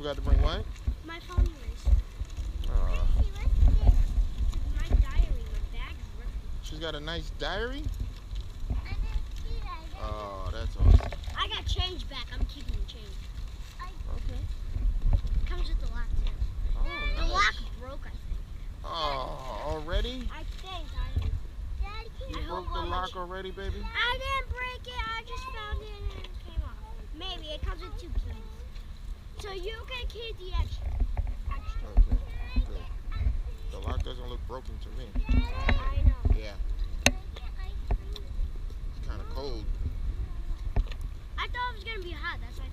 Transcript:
forgot to bring what? My phone eraser. Oh. My diary, my bag is ripped. She's got a nice diary? I didn't see that. Oh, that's awesome. I got change back. I'm keeping the change. Okay. It comes with the lock too. Oh, The nice. lock broke, I think. Oh, already? I think. I don't know. You I hope broke the all lock my- already, baby? I didn't break it. I just found it and it came off. Maybe. It comes with 2 keys. So you can keep the extra. Okay, good. The lock doesn't look broken to me. I know. Yeah, it's kind of cold. I thought it was going to be hot. That's why I